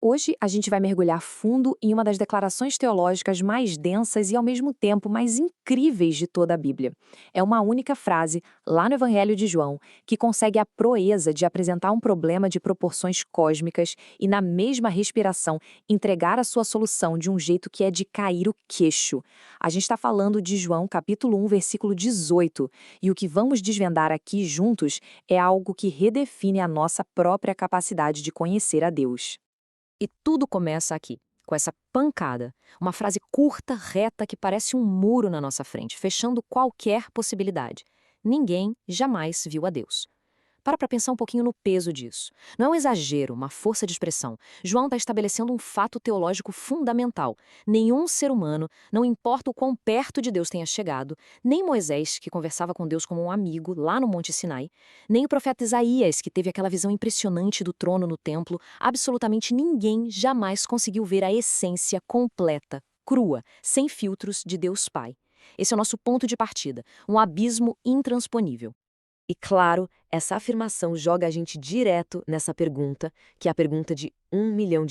Hoje a gente vai mergulhar fundo em uma das declarações teológicas mais densas e ao mesmo tempo mais incríveis de toda a Bíblia. É uma única frase, lá no Evangelho de João, que consegue a proeza de apresentar um problema de proporções cósmicas e, na mesma respiração, entregar a sua solução de um jeito que é de cair o queixo. A gente está falando de João capítulo 1, versículo 18, e o que vamos desvendar aqui juntos é algo que redefine a nossa própria capacidade de conhecer a Deus. E tudo começa aqui, com essa pancada, uma frase curta, reta, que parece um muro na nossa frente, fechando qualquer possibilidade. Ninguém jamais viu a Deus. Para pensar um pouquinho no peso disso. Não é um exagero, uma força de expressão. João está estabelecendo um fato teológico fundamental. Nenhum ser humano, não importa o quão perto de Deus tenha chegado, nem Moisés, que conversava com Deus como um amigo lá no Monte Sinai, nem o profeta Isaías, que teve aquela visão impressionante do trono no templo, absolutamente ninguém jamais conseguiu ver a essência completa, crua, sem filtros de Deus Pai. Esse é o nosso ponto de partida, um abismo intransponível. E claro, essa afirmação joga a gente direto nessa pergunta, que é a pergunta de US$ 1 milhão.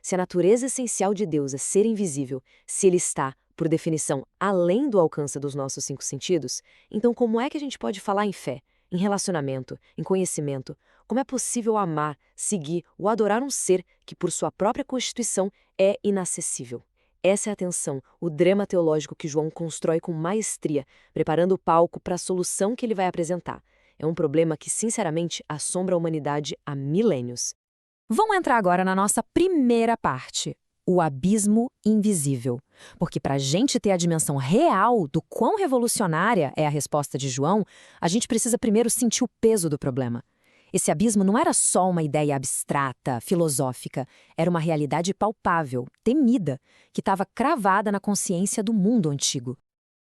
Se a natureza essencial de Deus é ser invisível, se ele está, por definição, além do alcance dos nossos 5 sentidos, então como é que a gente pode falar em fé, em relacionamento, em conhecimento? Como é possível amar, seguir ou adorar um ser que, por sua própria constituição, é inacessível? Essa é a tensão, o drama teológico que João constrói com maestria, preparando o palco para a solução que ele vai apresentar. É um problema que, sinceramente, assombra a humanidade há milênios. Vamos entrar agora na nossa primeira parte, o abismo invisível. Porque para a gente ter a dimensão real do quão revolucionária é a resposta de João, a gente precisa primeiro sentir o peso do problema. Esse abismo não era só uma ideia abstrata, filosófica, era uma realidade palpável, temida, que estava cravada na consciência do mundo antigo.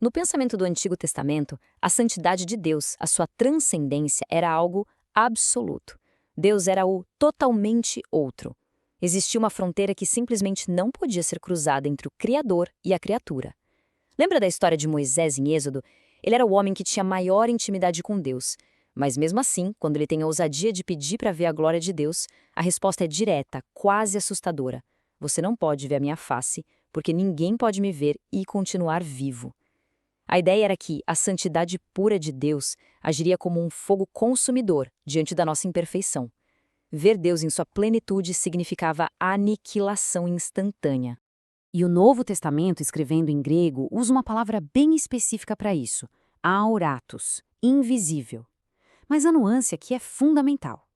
No pensamento do Antigo Testamento, a santidade de Deus, a sua transcendência, era algo absoluto. Deus era o totalmente outro. Existia uma fronteira que simplesmente não podia ser cruzada entre o Criador e a criatura. Lembra da história de Moisés em Êxodo? Ele era o homem que tinha maior intimidade com Deus. Mas mesmo assim, quando ele tem a ousadia de pedir para ver a glória de Deus, a resposta é direta, quase assustadora. Você não pode ver a minha face, porque ninguém pode me ver e continuar vivo. A ideia era que a santidade pura de Deus agiria como um fogo consumidor diante da nossa imperfeição. Ver Deus em sua plenitude significava aniquilação instantânea. E o Novo Testamento, escrevendo em grego, usa uma palavra bem específica para isso: auratos, invisível. Mas a nuance aqui é fundamental.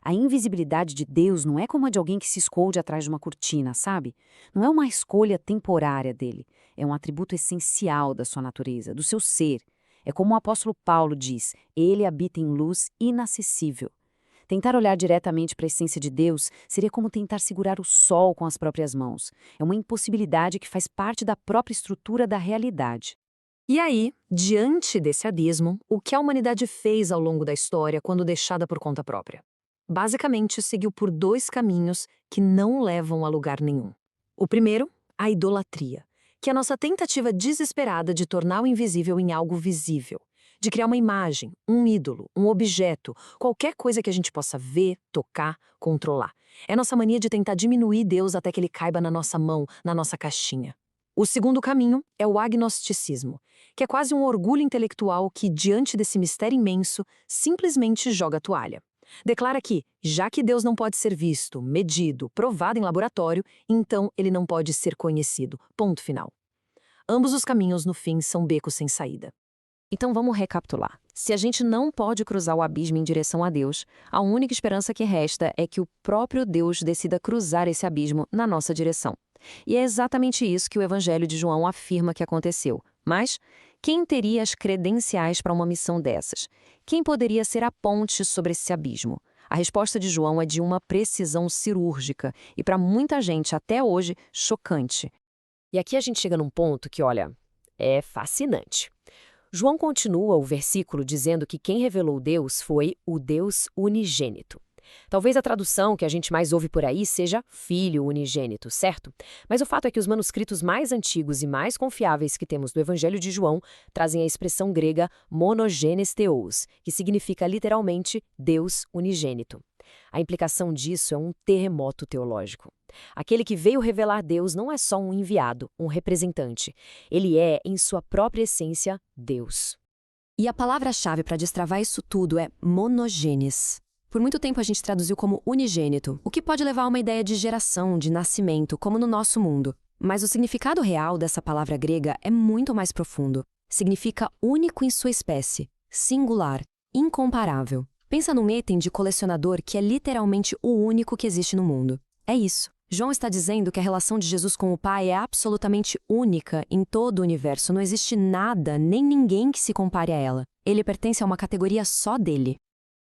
A invisibilidade de Deus não é como a de alguém que se esconde atrás de uma cortina, sabe? Não é uma escolha temporária dele. É um atributo essencial da sua natureza, do seu ser. É como o apóstolo Paulo diz: ele habita em luz inacessível. Tentar olhar diretamente para a essência de Deus seria como tentar segurar o sol com as próprias mãos. É uma impossibilidade que faz parte da própria estrutura da realidade. E aí, diante desse abismo, o que a humanidade fez ao longo da história quando deixada por conta própria? Basicamente, seguiu por dois caminhos que não levam a lugar nenhum. O primeiro, a idolatria, que é a nossa tentativa desesperada de tornar o invisível em algo visível, de criar uma imagem, um ídolo, um objeto, qualquer coisa que a gente possa ver, tocar, controlar. É nossa mania de tentar diminuir Deus até que ele caiba na nossa mão, na nossa caixinha. O segundo caminho é o agnosticismo, que é quase um orgulho intelectual que, diante desse mistério imenso, simplesmente joga a toalha. Declara que, já que Deus não pode ser visto, medido, provado em laboratório, então ele não pode ser conhecido. Ponto final. Ambos os caminhos, no fim, são becos sem saída. Então vamos recapitular. Se a gente não pode cruzar o abismo em direção a Deus, a única esperança que resta é que o próprio Deus decida cruzar esse abismo na nossa direção. E é exatamente isso que o Evangelho de João afirma que aconteceu. Mas quem teria as credenciais para uma missão dessas? Quem poderia ser a ponte sobre esse abismo? A resposta de João é de uma precisão cirúrgica e, para muita gente, até hoje, chocante. E aqui a gente chega num ponto que, olha, é fascinante. João continua o versículo dizendo que quem revelou Deus foi o Deus unigênito. Talvez a tradução que a gente mais ouve por aí seja Filho unigênito, certo? Mas o fato é que os manuscritos mais antigos e mais confiáveis que temos do Evangelho de João trazem a expressão grega monogenes theos, que significa literalmente Deus unigênito. A implicação disso é um terremoto teológico. Aquele que veio revelar Deus não é só um enviado, um representante. Ele é, em sua própria essência, Deus. E a palavra-chave para destravar isso tudo é monogênes. Por muito tempo a gente traduziu como unigênito, o que pode levar a uma ideia de geração, de nascimento, como no nosso mundo. Mas o significado real dessa palavra grega é muito mais profundo. Significa único em sua espécie, singular, incomparável. Pensa num item de colecionador que é literalmente o único que existe no mundo. É isso. João está dizendo que a relação de Jesus com o Pai é absolutamente única em todo o universo. Não existe nada, nem ninguém que se compare a ela. Ele pertence a uma categoria só dele.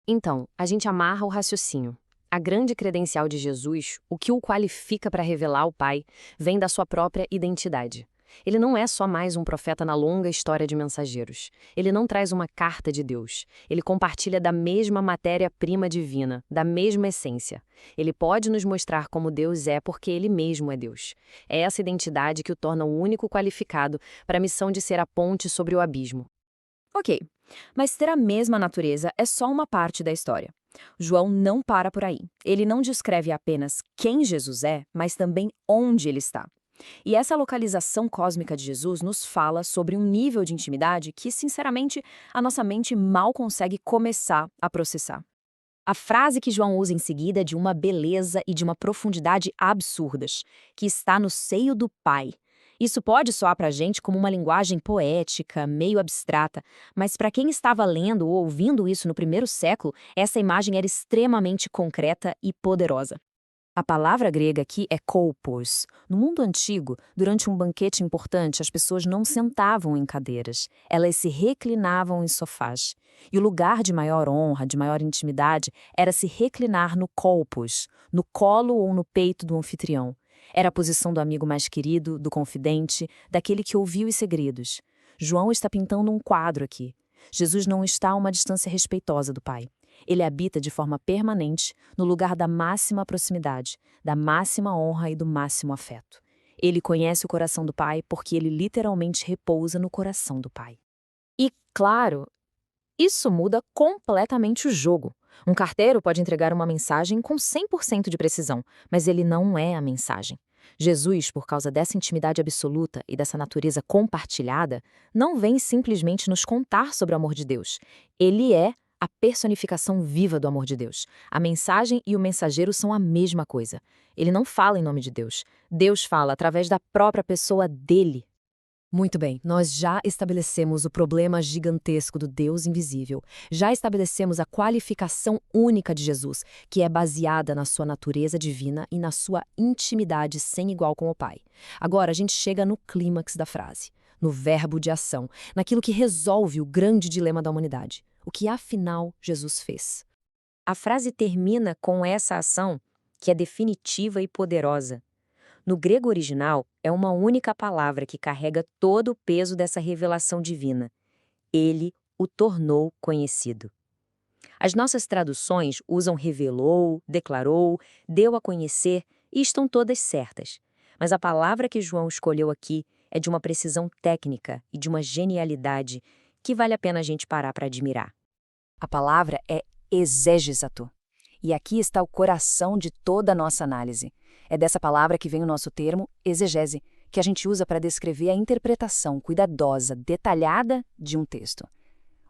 Então, a gente amarra o raciocínio. A grande credencial de Jesus, o que o qualifica para revelar o Pai, vem da sua própria identidade. Ele não é só mais um profeta na longa história de mensageiros. Ele não traz uma carta de Deus. Ele compartilha da mesma matéria-prima divina, da mesma essência. Ele pode nos mostrar como Deus é porque ele mesmo é Deus. É essa identidade que o torna o único qualificado para a missão de ser a ponte sobre o abismo. Ok, mas ter a mesma natureza é só uma parte da história. João não para por aí. Ele não descreve apenas quem Jesus é, mas também onde ele está. E essa localização cósmica de Jesus nos fala sobre um nível de intimidade que, sinceramente, a nossa mente mal consegue começar a processar. A frase que João usa em seguida é de uma beleza e de uma profundidade absurdas, que está no seio do Pai. Isso pode soar para a gente como uma linguagem poética, meio abstrata, mas para quem estava lendo ou ouvindo isso no primeiro século, essa imagem era extremamente concreta e poderosa. A palavra grega aqui é kolpos. No mundo antigo, durante um banquete importante, as pessoas não sentavam em cadeiras, elas se reclinavam em sofás. E o lugar de maior honra, de maior intimidade, era se reclinar no kolpos, no colo ou no peito do anfitrião. Era a posição do amigo mais querido, do confidente, daquele que ouviu os segredos. João está pintando um quadro aqui. Jesus não está a uma distância respeitosa do Pai. Ele habita de forma permanente no lugar da máxima proximidade, da máxima honra e do máximo afeto. Ele conhece o coração do Pai porque ele literalmente repousa no coração do Pai. E, claro, isso muda completamente o jogo. Um carteiro pode entregar uma mensagem com 100% de precisão, mas ele não é a mensagem. Jesus, por causa dessa intimidade absoluta e dessa natureza compartilhada, não vem simplesmente nos contar sobre o amor de Deus. Ele é a personificação viva do amor de Deus. A mensagem e o mensageiro são a mesma coisa. Ele não fala em nome de Deus. Deus fala através da própria pessoa dele. Muito bem, nós já estabelecemos o problema gigantesco do Deus invisível. Já estabelecemos a qualificação única de Jesus, que é baseada na sua natureza divina e na sua intimidade sem igual com o Pai. Agora a gente chega no clímax da frase, no verbo de ação, naquilo que resolve o grande dilema da humanidade. O que afinal Jesus fez? A frase termina com essa ação, que é definitiva e poderosa. No grego original, é uma única palavra que carrega todo o peso dessa revelação divina. Ele o tornou conhecido. As nossas traduções usam revelou, declarou, deu a conhecer e estão todas certas. Mas a palavra que João escolheu aqui é de uma precisão técnica e de uma genialidade que vale a pena a gente parar para admirar. A palavra é exégesato. E aqui está o coração de toda a nossa análise. É dessa palavra que vem o nosso termo exegese, que a gente usa para descrever a interpretação cuidadosa, detalhada de um texto.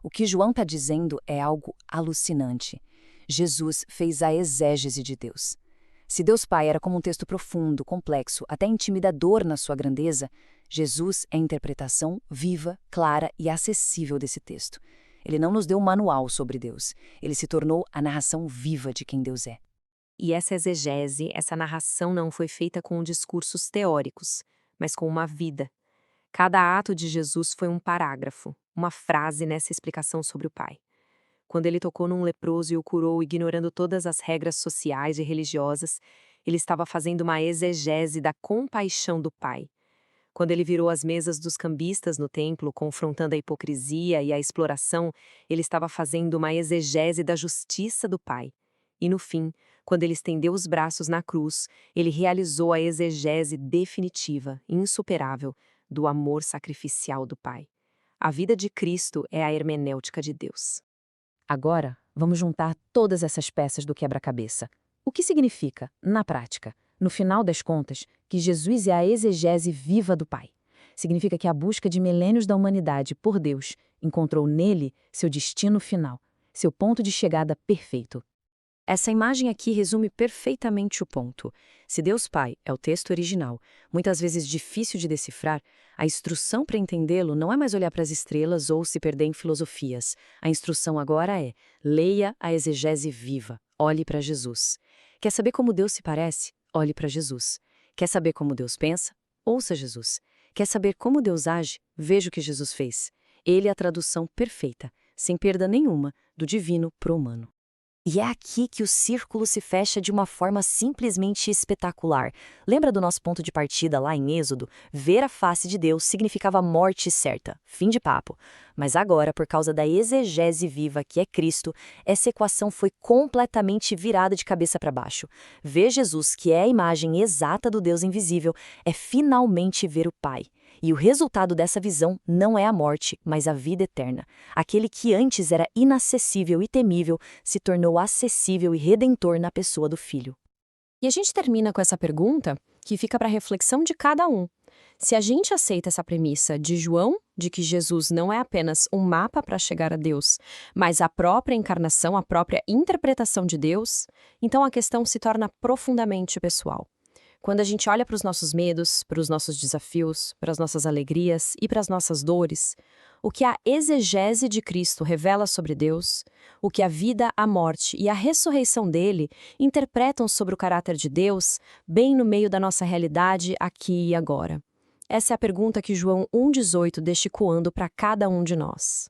O que João está dizendo é algo alucinante. Jesus fez a exégese de Deus. Se Deus Pai era como um texto profundo, complexo, até intimidador na sua grandeza, Jesus é a interpretação viva, clara e acessível desse texto. Ele não nos deu um manual sobre Deus. Ele se tornou a narração viva de quem Deus é. E essa exegese, essa narração não foi feita com discursos teóricos, mas com uma vida. Cada ato de Jesus foi um parágrafo, uma frase nessa explicação sobre o Pai. Quando ele tocou num leproso e o curou, ignorando todas as regras sociais e religiosas, ele estava fazendo uma exegese da compaixão do Pai. Quando ele virou as mesas dos cambistas no templo, confrontando a hipocrisia e a exploração, ele estava fazendo uma exegese da justiça do Pai. E no fim, quando ele estendeu os braços na cruz, ele realizou a exegese definitiva, insuperável, do amor sacrificial do Pai. A vida de Cristo é a hermenêutica de Deus. Agora, Vamos juntar todas essas peças do quebra-cabeça. O que significa, na prática, no final das contas, que Jesus é a exegese viva do Pai? Significa que a busca de milênios da humanidade por Deus encontrou nele seu destino final, seu ponto de chegada perfeito. Essa imagem aqui resume perfeitamente o ponto. Se Deus Pai é o texto original, muitas vezes difícil de decifrar, a instrução para entendê-lo não é mais olhar para as estrelas ou se perder em filosofias. A instrução agora é: leia a exegese viva, olhe para Jesus. Quer saber como Deus se parece? Olhe para Jesus. Quer saber como Deus pensa? Ouça Jesus. Quer saber como Deus age? Veja o que Jesus fez. Ele é a tradução perfeita, sem perda nenhuma, do divino para o humano. E é aqui que o círculo se fecha de uma forma simplesmente espetacular. Lembra do nosso ponto de partida lá em Êxodo? Ver a face de Deus significava morte certa, fim de papo. Mas agora, por causa da exegese viva que é Cristo, essa equação foi completamente virada de cabeça para baixo. Ver Jesus, que é a imagem exata do Deus invisível, é finalmente ver o Pai. E o resultado dessa visão não é a morte, mas a vida eterna. Aquele que antes era inacessível e temível se tornou acessível e redentor na pessoa do Filho. E a gente termina com essa pergunta que fica para a reflexão de cada um. Se a gente aceita essa premissa de João, de que Jesus não é apenas um mapa para chegar a Deus, mas a própria encarnação, a própria interpretação de Deus, então a questão se torna profundamente pessoal. Quando a gente olha para os nossos medos, para os nossos desafios, para as nossas alegrias e para as nossas dores, o que a exegese de Cristo revela sobre Deus, o que a vida, a morte e a ressurreição dele interpretam sobre o caráter de Deus, bem no meio da nossa realidade aqui e agora. Essa é a pergunta que João 1,18 deixa ecoando para cada um de nós.